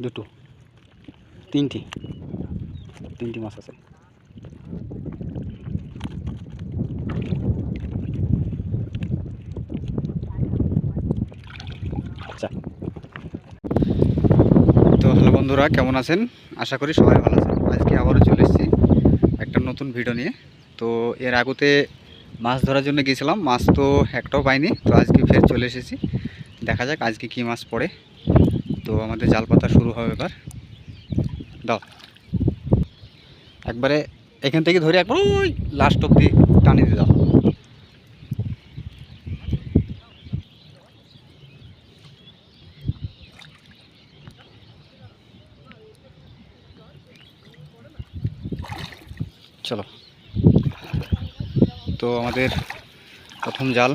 দুটো তিনটি মাছ আছে। আচ্ছা, তো হ্যালো বন্ধুরা, কেমন আছেন? আশা করি সবাই ভালো আছেন। আজকে আবারও চলে এসেছি একটা নতুন ভিডিও নিয়ে। তো এর আগতে মাছ ধরার জন্য গিয়েছিলাম, মাছ তো একটাও পাইনি। তো আজকে ফের চলে এসেছি, দেখা যাক আজকে কি মাছ পড়ে। তো আমাদের জাল পাতা শুরু হবে এবার। দাও একবারে এখান থেকে ধরে একবার ওই লাস্ট অব্দি টানিয়ে দিয়ে দাও। চলো, তো আমাদের প্রথম জাল।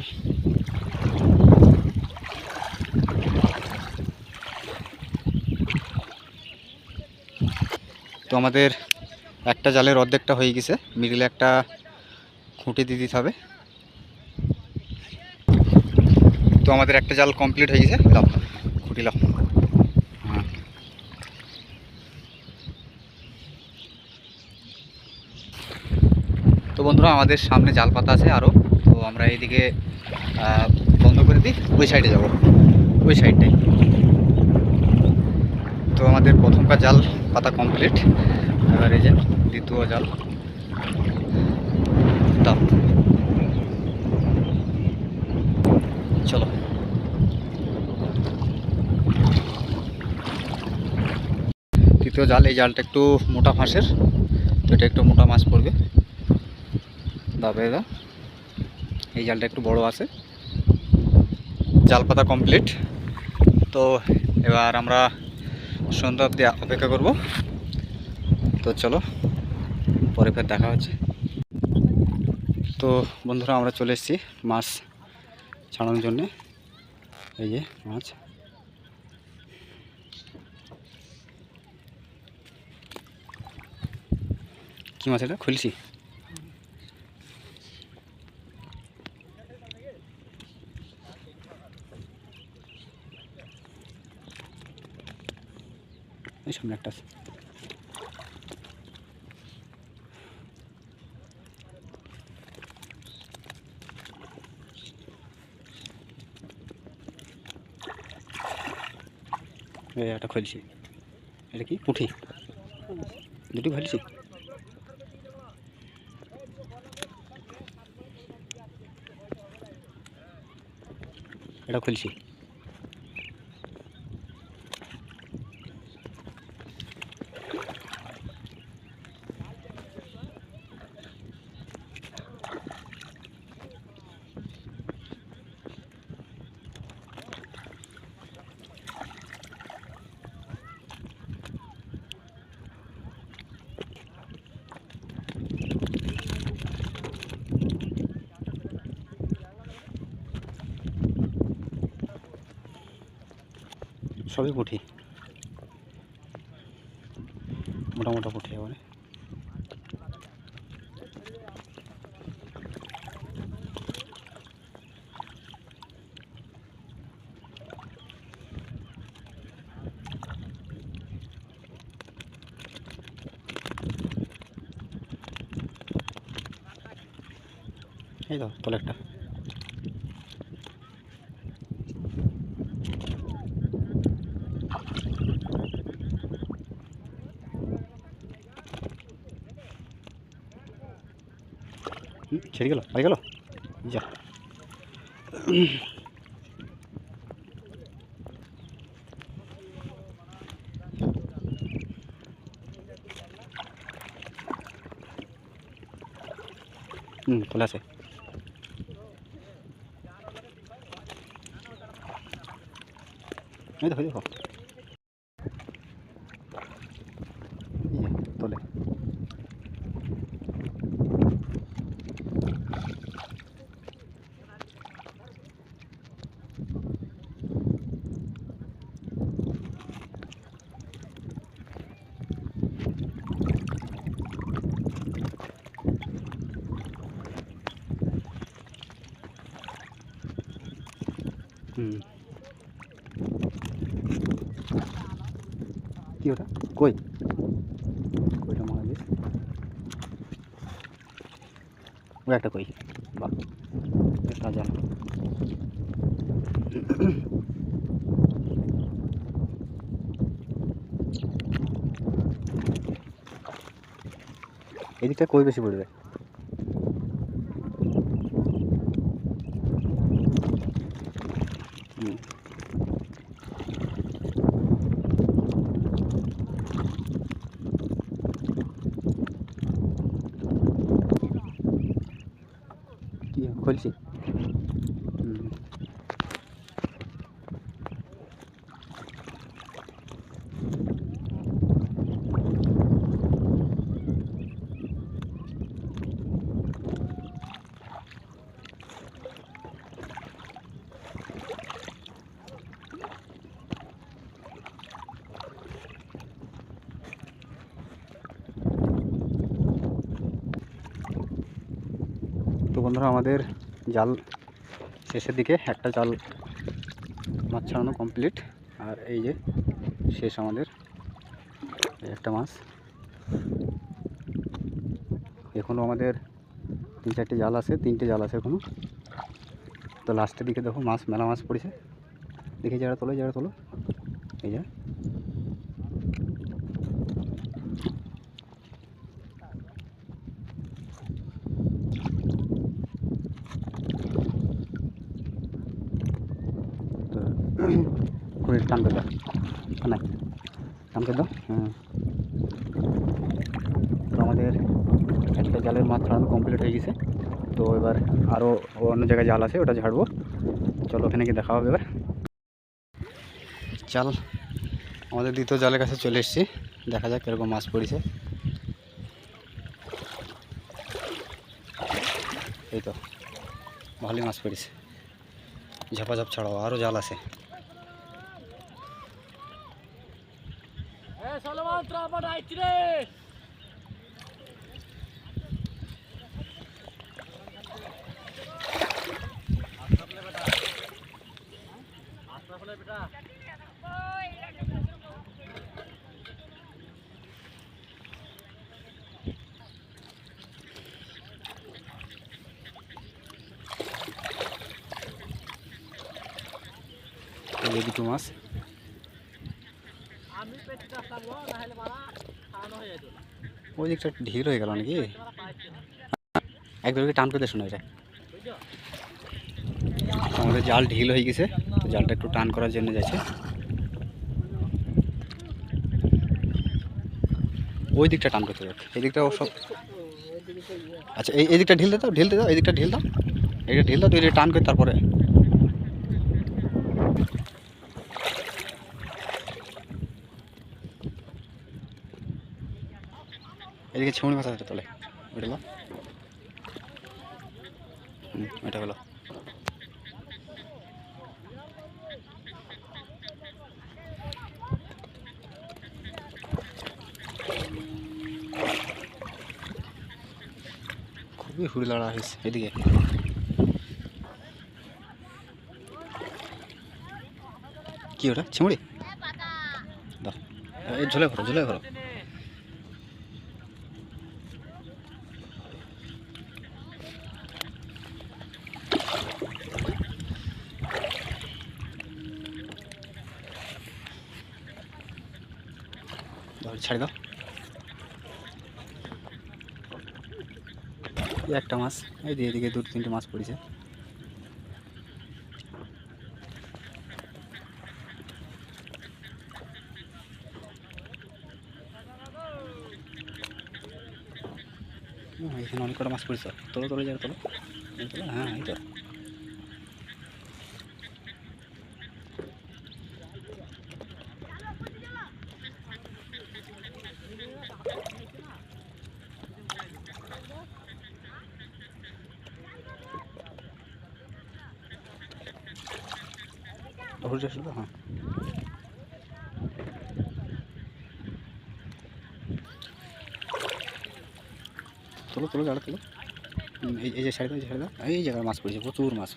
তো আমাদের একটা জালের অর্ধেকটা হয়ে গেছে, মিডিলে একটা খুঁটি দিয়ে দিতে হবে। তো আমাদের একটা জাল কমপ্লিট হয়ে গেছে। লাও খুঁটি লাও। হ্যাঁ, তো বন্ধুরা আমাদের সামনে জাল পাতা আছে আরও। তো আমরা এইদিকে বন্ধ করে দিই, ওই সাইডে যাব, ওই সাইডটাই। তো আমাদের প্রথমকার জাল পাতা কমপ্লিট। এবার এই যে দ্বিতীয় জাল দাও। চলো, তৃতীয় জাল। এই জালটা একটু মোটা ফাঁসের, তো এটা একটু মোটা মাছ পড়বে। দাও বেয়ে দাও। এই জালটা একটু বড় আছে। জাল পাতা কমপ্লিট। তো এবার আমরা সন্ধ্যা অবধি অপেক্ষা করব। তো চলো, পরে ফের দেখা হচ্ছে। তো বন্ধুরা আমরা চলে এসেছি মাছ ছাড়ানোর জন্যে। এই যে মাছ, কি মাছ এটা? খুলছি। এই সামনে একটা আছে। এটা খুলছি। এটা কি পুঁটি? দুটি খুলছি। এটা খুলছি। সবই পুঁটি, মোটা মোটা পুঁটি এবারে। এই দাও তলে একটা। ছেড়ে গেল, পাই গেল। যা, তলে আছে। এই দেখো দেখো, তলে। কি ওটা কই কইটা মারা দিস ও একটা কই বাহ তাজা এদিকটা কই বেশি পড়বে কি খুলছি তো বন্ধুরা আমাদের জাল শেষের দিকে একটা জাল মাছ ছাড়ানো কমপ্লিট আর এই যে শেষ আমাদের একটা মাছ এখনও আমাদের 3-4টে জাল আছে 3টে জাল আছে এখনও তো লাস্টের দিকে দেখো মাছ মেলা মাছ পড়েছে দেখি যারা তোলো এই যে তো করে টান করে দাও না টান করে দাও তো আমাদের একটা জালের মাছ ছাড়ানো কমপ্লিট হয়ে গেছে তো এবার আরও অন্য জায়গায় জাল আছে ওটা ঝাড়বো চলো ওখানে গিয়ে দেখা হবে এবার জাল আমাদের দ্বিতীয় জালের কাছে চলে এসেছি দেখা যাক কীরকম মাছ পড়েছে এই তো ভালোই মাছ পড়েছে ঝাপাঝাপ ছাড়াও আরও জাল আছে এই দুটো মাছ ওই দিকটা ঢিল হয়ে গেল নাকি একবার টান পেতে শোনা এটা আমাদের জাল ঢিল হয়ে গেছে তো জালটা একটু টান করার জন্য যাচ্ছে ওই দিকটা টান করতে যাক এই দিকটা সব আচ্ছা এই দিকটা ঢিল দাও এই দিকটা ঢিল দাও এইটা ঢিল দাও তুই টান করে তারপরে এদিকে ছিমুনি মাছ আছে তোলে ওইটা এটা হলো খুবই হুড়ি লড়া হয়েছে এদিকে কি ওটা ছিমুড়ি দাও এই ঝোলে ভরো ছাড়ি দাও একটা মাছ এদিকে 2-3টে মাছ পড়েছে এখানে অনেক কটা মাছ পড়েছে তোলো যারা তোলো হ্যাঁ এই তো হ্যাঁ তোলো যারা তোলো এই যে সাইড দাও এই জায়গায় মাছ পড়েছে প্রচুর মাছ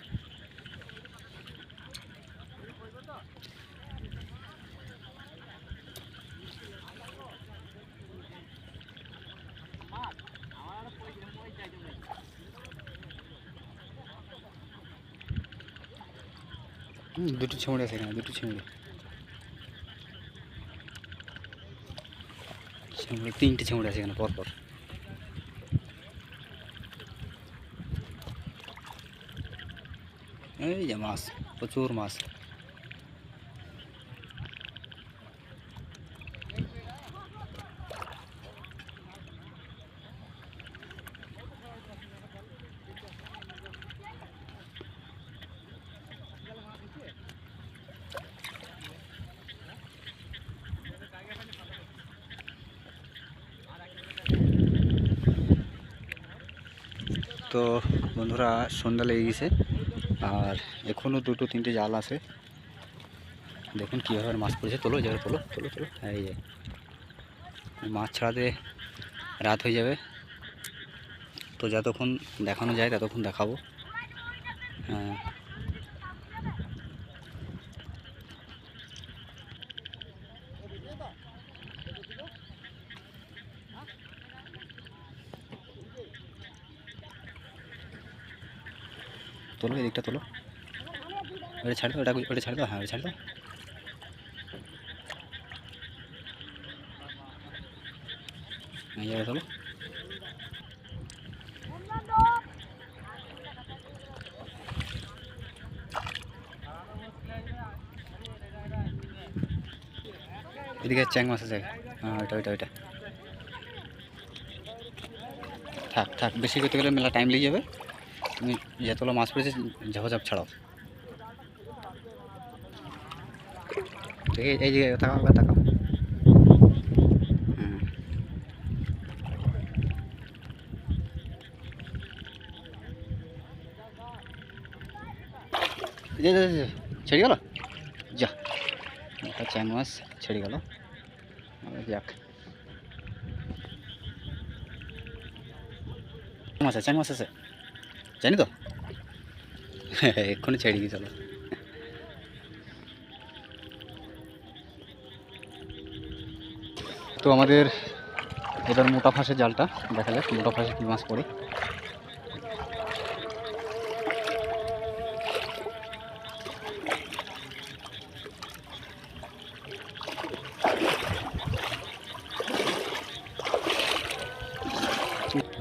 দুটো চিংড়ি আছে এখানে, দুটো চিংড়ি, তিনটে চিংড়ি আছে এখানে পরপর। এই যে মাছ, প্রচুর মাছ। তো বন্ধুরা সন্ধ্যা লেগে গেছে, আর এখনও দুটো তিনটে জাল আছে। দেখুন কীভাবে মাছ পড়েছে। তোলো যাবে, তোলো তোলো তোলো। এই যে মাছ ছাড়াতে রাত হয়ে যাবে, তো যতক্ষণ দেখানো যায় ততক্ষণ দেখাবো। হ্যাঁ, তোলো এদিকটা তোলো, ওটা ছাড় দাও, ওটা ছাড় দাও, হ্যাঁ ওটা ছাড় দাও। এই জায়গায় তোলো। এদিকে চ্যাং মাছ আছে, হ্যাঁ ওইটা ওইটা ওইটা। থাক থাক, বেশি করতে গেলে মেলা টাইম লেগে যাবে। তুমি যতগুলো মাছ পড়েছে ঝাপাঝাপ ছাড়াও। এই যে তাকাও তাকাও। ছেড়ে গেল, যা একটা চ্যাং মাছ ছেড়ে গেল। যাক, মাছ আছে, চ্যাং মাছ আছে, জানি তো। এক্ষুনি ছেড়ে গিয়ে চলো। তো আমাদের এবার মোটা ফাঁসের জালটা দেখা যাক, মোটা ফাঁসে কী মাছ পড়ে।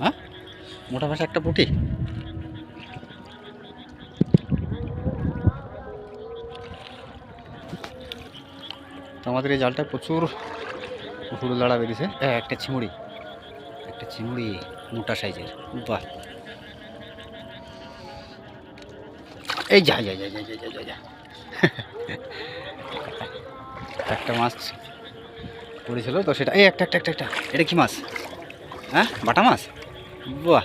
হ্যাঁ, মোটা ফাঁসে একটা পুঁটি। তো আমাদের এই জালটা প্রচুর হুড়ো দাঁড়া বেরিয়েছে। একটা চিংড়ি, একটা চিংড়ি মোটা সাইজের। বাহ, এই যা যা যা যা যা যা যা। একটা মাছ পড়েছিল তো সেটা, এই একটা একটা একটা একটা। এটা কি মাছ? হ্যাঁ, বাটা মাছ। বাহ,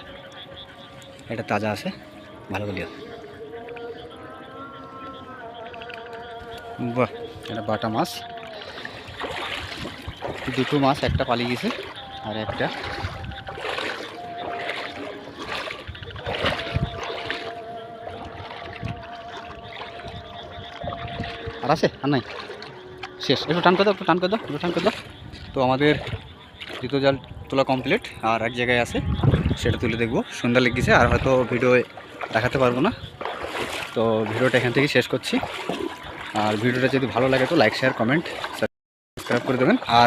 এটা তাজা আছে, ভালো বলিও। বাহ, এটা বাটা মাছ। দুটো মাছ, একটা পালিয়ে গেছে আর একটা আর আছে, আর নাই, শেষ। একটু টান করে দাও, একটু টান করে দাও, একটু টান করে দাও। তো আমাদের দ্বিতীয় জাল তোলা কমপ্লিট, আর এক জায়গায় আছে, সেটা তুলে দেখবো। সন্ধ্যা লেগেছে আর হয়তো ভিডিও দেখাতে পারবো না, তো ভিডিওটা এখান থেকে শেষ করছি। আর ভিডিওটা যদি ভালো লাগে তো লাইক শেয়ার কমেন্ট সাবস্ক্রাইব করে দেবেন। আর